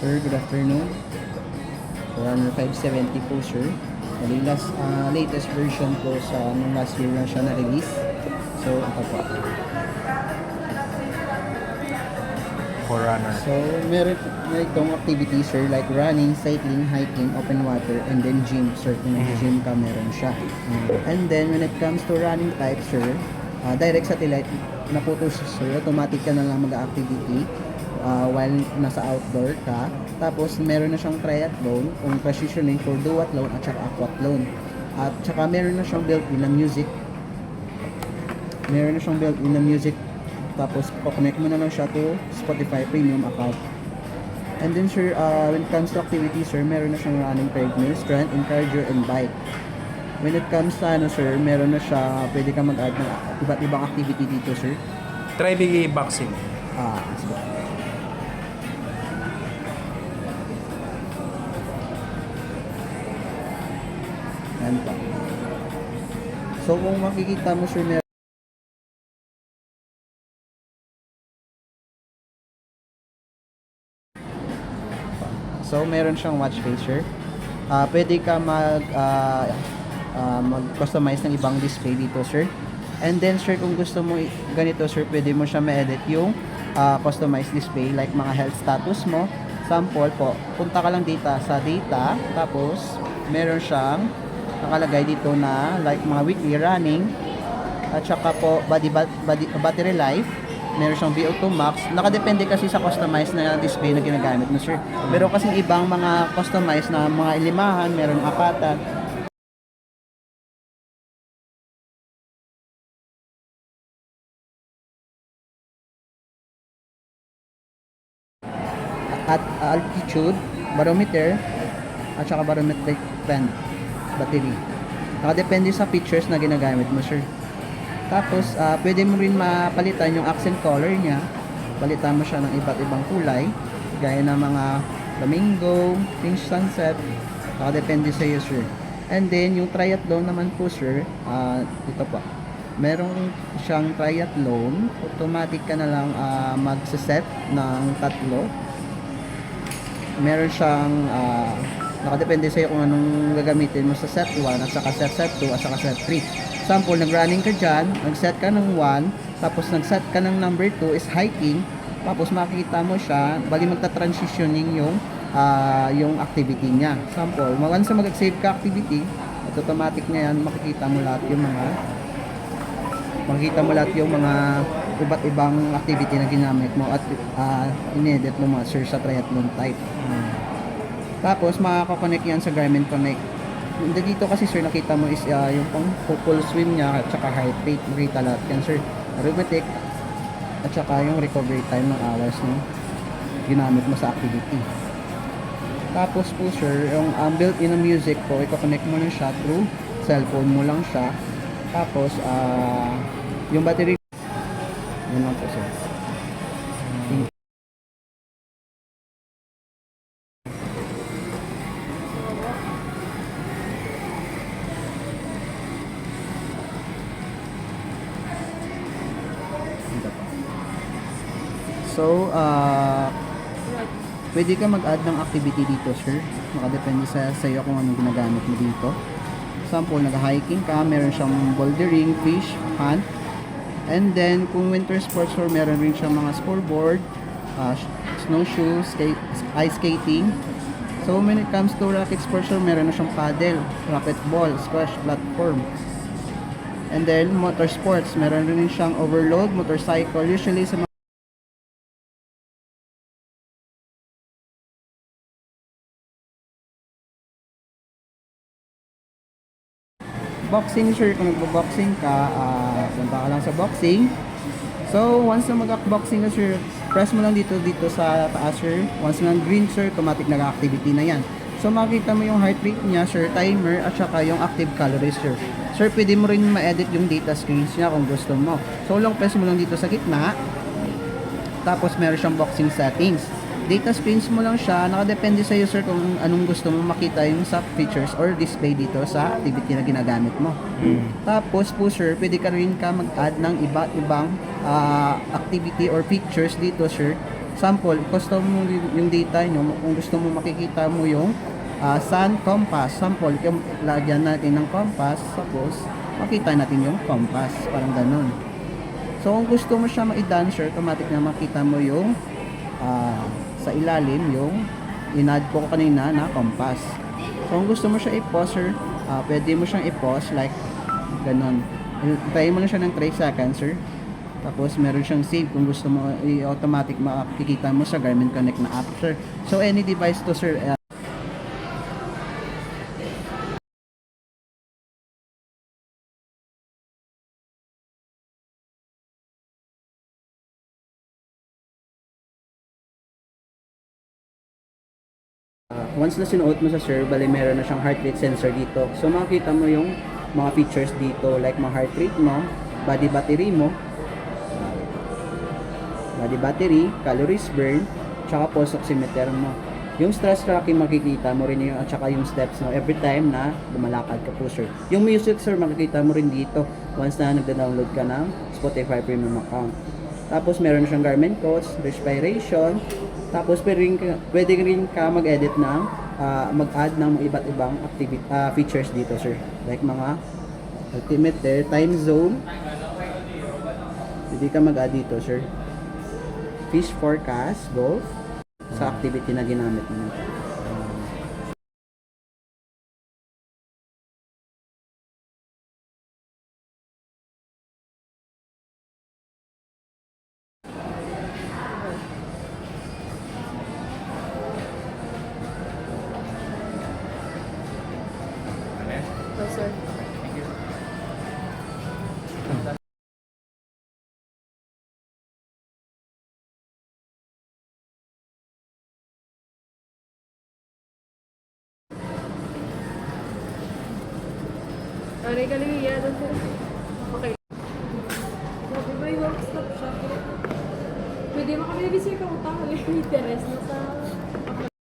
Sir, good afternoon. Runner 570 po, sir. Bali, latest version po sa nung last year na siya na-release. So, ito po. Forerunner. So, meron itong activities, sir, like running, cycling, hiking, open water, and then gym. Sir, kung nag-gym ka, meron siya. And then, when it comes to running type, sir, direct satellite, na po to, sir, automatic ka na lang mag-activity while nasa outdoor ka. Tapos, meron na siyang triathlon, kung positioning for duathlon at saka aquathlon. At saka, meron na siyang built-in na music. Meron na siyang built-in na music. Tapos, connect mo na lang siya to Spotify Premium account. And then, sir, when it comes to activity, sir, meron na siyang running treadmill, strength, and cardio, and bike. When it comes sa sir, meron na siya, pwede ka mag-add ng iba't ibang activity dito, sir. Try bigay boxing. Let's go. Yan pa. So, kung makikita mo, sir, meron siyang watch face, sir. Pwede ka mag-customize ng ibang display dito, sir. And then, sir, kung gusto mo ganito, sir, pwede mo siya ma-edit yung customized display, like mga health status mo. Sample po, punta ka lang dito sa data, tapos meron siyang nakalagay dito na like mga weekly running, at saka po battery life. Meron siyang VO2 max. Nakadepende kasi sa customized na display na ginagamit mo, sir. Pero kasi ibang mga customized na mga ilimahan, meron apatan. At altitude, barometer, at saka barometric pen, battery. Nakadepende sa features na ginagamit mo, sir. Tapos, pwede mo rin mapalitan yung accent color niya. Palitan mo siya ng iba't ibang kulay. Gaya ng mga flamingo, pink sunset. Nakadepende sa iyo, sir. And then, yung triathlon naman po, sir. Ito po. Meron siyang triathlon. Automatic ka na lang magsaset ng tatlo. Meron siyang nakadepende sa iyo kung anong gagamitin mo sa set 1 at saka set 2 at saka set 3. Sample, nag-running ka dyan, nag-set ka ng 1, tapos nag-set ka ng number 2 is hiking, tapos makikita mo siya, bali magta-transitioning yung activity niya. Sample, once na mag-save ka activity, at automatic na yan, makikita mo lahat yung mga iba't ibang activity na ginamit mo at in-edit mo mga sir sa triathlon type. Tapos makaka-connect yan sa Garmin Connect. Dito kasi sir, nakita mo is yung pang full swim niya at saka heart rate, makita lahat yan sir, arithmetic at saka yung recovery time ng hours na ginamit mo sa activity. Tapos po sir, yung built-in na music po, i-connect mo na siya through cellphone mo lang siya. Tapos yung battery, yun lang po sir. So, pwede ka mag-add ng activity dito, sir. Nakadepende sa iyo kung anong ginagamit mo dito. Sample, nag-hiking ka, meron siyang bouldering, fish, hunt. And then, kung winter sports, sir, meron rin siyang mga scoreboard, snowshoes, ice skating. So, when it comes to racket sports, sir, meron na siyang paddle, racquetball, squash, platform. And then, motorsports, meron rin siyang overload, motorcycle, usually sa boxing, sir, kung nagbo-boxing ka, punta ka lang sa boxing. So, once na mag-boxing ka, sir, press mo lang dito sa taas, sir. Once na green, sir, automatic nag-activity na yan. So, makita mo yung heart rate niya, sir, timer, at saka yung active calories, sir. Sir, pwede mo rin ma-edit yung data screens niya kung gusto mo. So, long press mo lang dito sa gitna. Tapos, meron siyang boxing settings. Data screens mo lang siya, nakadepende sa iyo sir kung anong gusto mo makita yung sa features or display dito sa activity na ginagamit mo. Tapos po sir, pwede ka rin mag-add ng iba't ibang activity or features dito sir Example, custom mo yung data nyo, kung gusto mo makikita mo yung sun, compass. Sample, lagyan natin ng compass, tapos makita natin yung compass, parang ganun. So, kung gusto mo siya ma-done, sir, automatic na makita mo yung sa ilalim, yung in-add ko kanina na compass. So, kung gusto mo siya i-pause, sir, pwede mo siyang i-pause, like, ganun. Tayin mo lang siya ng 3 seconds, sir. Tapos, meron siyang save kung gusto mo, i-automatic makikita mo sa Garmin Connect na app, sir. So, any device to, sir, once na sinuot mo sa sir, bali meron na siyang heart rate sensor dito. So makikita mo yung mga features dito like mga heart rate mo, body battery, calories burn, tsaka pulse oximeter mo. Yung stress tracking makikita mo rin yung at saka yung steps mo every time na lumalakad ka po, sir. Yung music, sir, makikita mo rin dito once na nagda-download ka ng Spotify Premium account. Tapos meron siyang Garmin codes, respiration, tapos pwede rin ka mag-edit ng mag-add ng mga iba't ibang features dito, sir. Like mga altimeter, time zone. Pwede ka mag-add dito, sir. Fish forecast, golf, sa activity na ginamit mo. Oh, sir. Aray ka lang iya. Okay. Sabi ba yung workstop siya? Pwede mo kami bisir ka utang. May interest na sa